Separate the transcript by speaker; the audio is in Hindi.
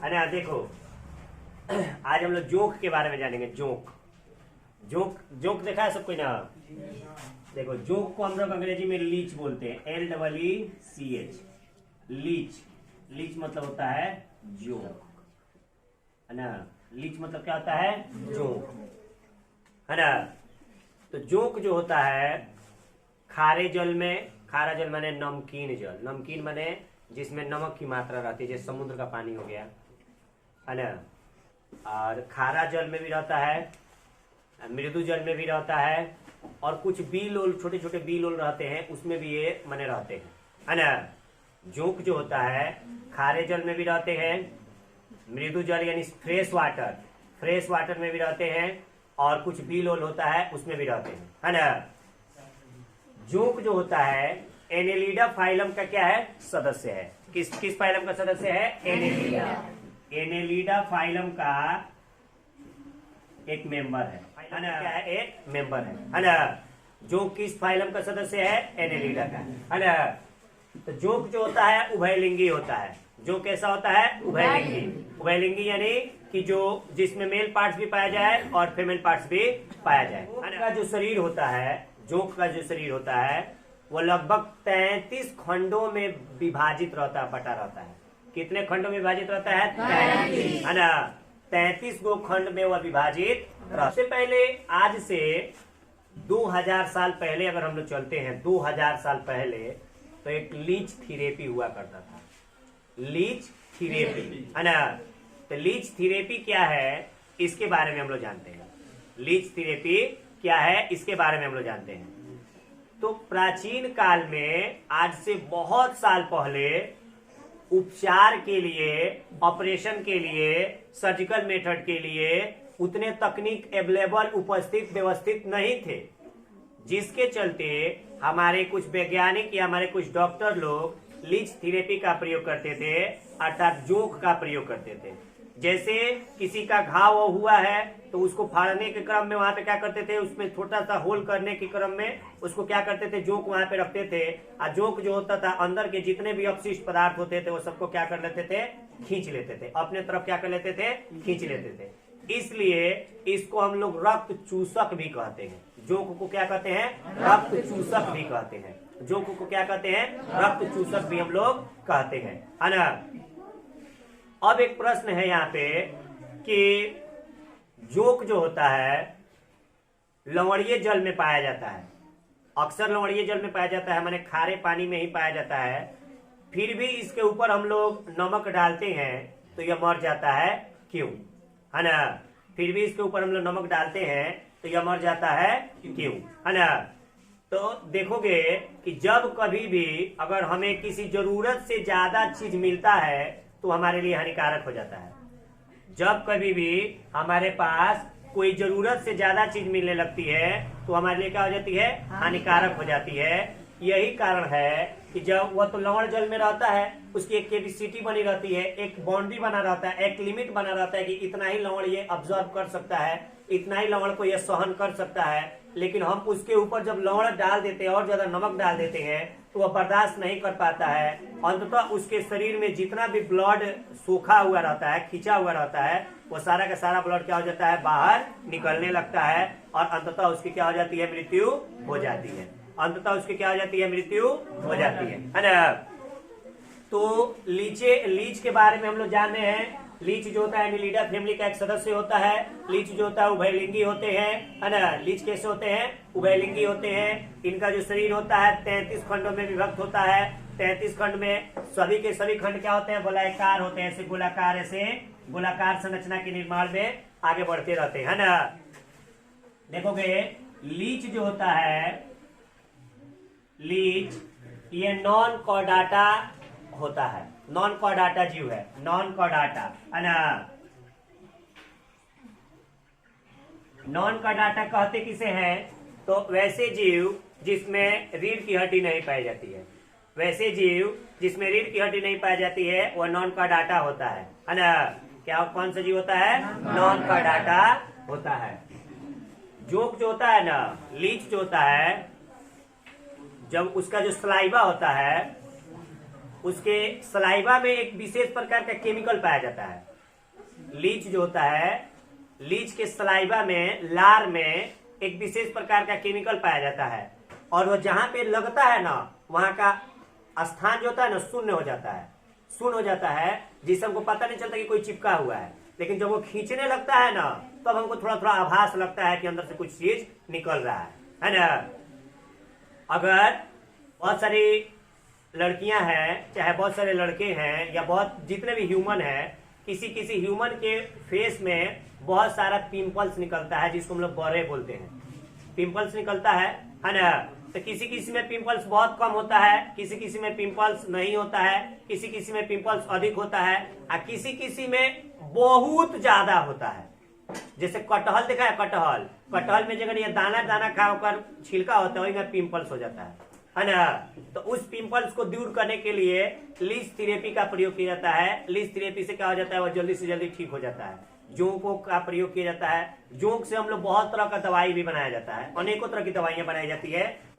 Speaker 1: है ना। देखो आज हम लोग जोक के बारे में जानेंगे। जोक जोक जोक देखा है सबको ना। देखो जोक को हम लोग अंग्रेजी में लीच बोलते हैं, LEECH। लीच लीच मतलब होता है जोक, है ना। लीच मतलब क्या होता है? जोक, है ना। तो जोक जो होता है खारे जल में, खारा जल माने नमकीन जल, नमकीन माने जिसमें नमक की मात्रा रहती है, जैसे समुद्र का पानी हो गया, है ना। और खारा जल में भी रहता है, मृदु जल में भी रहता है, और कुछ बील ओल, छोटे छोटे बील ओल रहते हैं, उसमें भी ये मने रहते हैं, है ना। जोक जो होता है खारे जल में भी रहते हैं, मृदु जल यानी फ्रेश वाटर में भी रहते हैं, और कुछ बील ओल होता है उसमें भी रहते हैं, है ना। जोक जो होता है एनेलिडा फाइलम का क्या है? सदस्य है। किस फाइलम का सदस्य है? एनेलिडा फाइलम का एक मेंबर है ना। क्या है? एक मेंबर है ना। जो किस फाइलम का सदस्य है? एनेलिडा का, है ना। तो जोक जो होता है उभयलिंगी होता है। जो कैसा होता है? उभयलिंगी यानी कि जो जिसमें मेल पार्ट्स भी पाया जाए और फीमेल पार्ट्स भी पाया जाए। जोक का जो शरीर होता है, जोक का जो शरीर होता है वो लगभग 33 खंडों में विभाजित रहता है, बटा रहता है। कितने खंडों में विभाजित रहता है? 33, है ना। 33 गो खंड में वह विभाजित रहता। सबसे पहले आज से 2000 साल पहले अगर हम लोग चलते हैं, 2000 साल पहले, तो एक लीच थेरेपी हुआ करता था। लीच थेरेपी, है ना। तो लीच थेरेपी क्या है इसके बारे में हम लोग जानते हैं। लीच थेरेपी क्या है इसके बारे में हम लोग जानते हैं। तो प्राचीन काल में, आज से बहुत साल पहले, उपचार के लिए, ऑपरेशन के लिए, सर्जिकल मेथड के लिए उतने तकनीक अवेलेबल, उपस्थित, व्यवस्थित नहीं थे, जिसके चलते हमारे कुछ वैज्ञानिक या हमारे कुछ डॉक्टर लोग लीच थेरेपी का प्रयोग करते थे, अर्थात जोक का प्रयोग करते थे। जैसे किसी का घाव हुआ है तो उसको फाड़ने के क्रम में वहां पे क्या करते थे, उसमें छोटा सा होल करने के क्रम में उसको क्या करते थे, जोक वहां पे रखते थे। और जोक जो होता था अंदर के जितने भी अपशिष्ट पदार्थ होते थे वो सबको क्या कर लेते थे? खींच लेते थे, अपने तरफ क्या कर लेते थे? खींच लेते थे। इसलिए इसको हम लोग रक्त चूसक भी कहते हैं। जोक को क्या कहते हैं? रक्त चूसक भी कहते हैं। जोक को क्या कहते हैं? रक्त चूसक भी हम लोग कहते हैं, है ना। अब एक प्रश्न है यहाँ पे कि जोक जो होता है लवणीय जल में पाया जाता है, अक्सर लवणीय जल में पाया जाता है, माने खारे पानी में ही पाया जाता है। फिर भी इसके ऊपर हम लोग नमक डालते हैं तो यह मर जाता है, क्यों? है ना। फिर भी इसके ऊपर हम लोग नमक डालते हैं तो यह मर जाता है, क्यों? है ना। तो देखोगे कि जब कभी भी अगर हमें किसी जरूरत से ज्यादा चीज मिलता है तो हमारे लिए हानिकारक हो जाता है। जब कभी भी हमारे पास कोई जरूरत से ज्यादा चीज मिलने लगती है तो हमारे लिए क्या हो जाती है? हानिकारक हो जाती है। यही कारण है कि जब वह तो लवण जल में रहता है, उसकी एक कैपेसिटी बनी रहती है, एक बाउंड्री बना रहता है, एक लिमिट बना रहता है कि इतना ही लवण ये ऑब्जर्व कर सकता है, इतना ही लवण को ये सहन कर सकता है। लेकिन हम उसके ऊपर जब लवण डाल देते हैं और ज्यादा नमक डाल देते हैं तो वह बर्दाश्त नहीं कर पाता है। अंततः उसके शरीर में जितना भी ब्लड सूखा हुआ रहता है, खींचा हुआ रहता है, वो सारा का सारा ब्लड क्या हो जाता है? बाहर निकलने लगता है, और अंततः उसकी क्या हो जाती है? मृत्यु हो जाती है। अंततः उसकी क्या हो जाती है? मृत्यु हो जाती है ना। तो लीच के बारे में हम लोग जान रहे हैं। लीच जो होता है एनेलिडा फैमिली का एक सदस्य होता है। लीच जो होता है उभयलिंगी होते हैं, है ना। लीच कैसे होते हैं? उभयलिंगी होते हैं। इनका जो शरीर होता है 33 खंडों में विभक्त होता है। 33 खंड में सभी के सभी खंड क्या होते हैं? गोलाकार होते हैं। ऐसे गोलाकार संरचना के निर्माण में आगे बढ़ते रहते हैं, है ना। देखोगे लीच जो होता है, लीच ये नॉन कॉर्डाटा होता है, नॉन कॉर्डाटा जीव है, नॉन कॉर्डाटा, है ना। नॉन कॉर्डाटा कहते किसे हैं? तो वैसे जीव जिसमें रीढ़ की हड्डी नहीं पाई जाती है, वैसे जीव जिसमें रीढ़ की हड्डी नहीं पाई जाती है वह नॉन कॉर्डाटा होता है ना। क्या कौन सा जीव होता है? नॉन कॉर्डाटा होता है। जोक जो होता है ना, लीच जो होता है, जब उसका जो सलाइवा होता है उसके सलाइवा में एक विशेष प्रकार का केमिकल पाया जाता है। लीच जो होता है, लीच के सलाइवा में, लार में एक विशेष प्रकार का केमिकल पाया जाता है, और वो जहां पे लगता है ना, वहां का स्थान जो होता है ना शून्य हो जाता है, शून्य हो जाता है, जिससे हमको पता नहीं चलता कि कोई चिपका हुआ है। लेकिन जब वो खींचने लगता है ना, तब हमको थोड़ा थोड़ा आभास लगता है कि अंदर से कुछ चीज निकल रहा है ना। अगर बहुत सारी लड़कियां हैं, चाहे बहुत सारे लड़के हैं, या बहुत जितने भी ह्यूमन हैं, किसी किसी ह्यूमन के फेस में बहुत सारा पिंपल्स निकलता है, जिसको हम लोग बड़े बोलते हैं, पिंपल्स निकलता है ना। तो किसी किसी में पिंपल्स बहुत कम होता है, किसी किसी में पिंपल्स नहीं होता है, किसी किसी में पिंपल्स अधिक होता है, और किसी किसी में बहुत ज्यादा होता है। जैसे कटहल देखा है, कटहल में जगह ये दाना दाना खा होकर छिलका होता है, वही में पिंपल्स हो जाता है ना। तो उस पिंपल्स को दूर करने के लिए लीच थेरेपी का प्रयोग किया जाता है। लीच थेरेपी से क्या हो जाता है, वो जल्दी से जल्दी ठीक हो जाता है। जोंकों का प्रयोग किया जाता है। जोंक से हम लोग बहुत तरह का दवाई भी बनाया जाता है, अनेकों तरह की दवाइयां बनाई जाती है।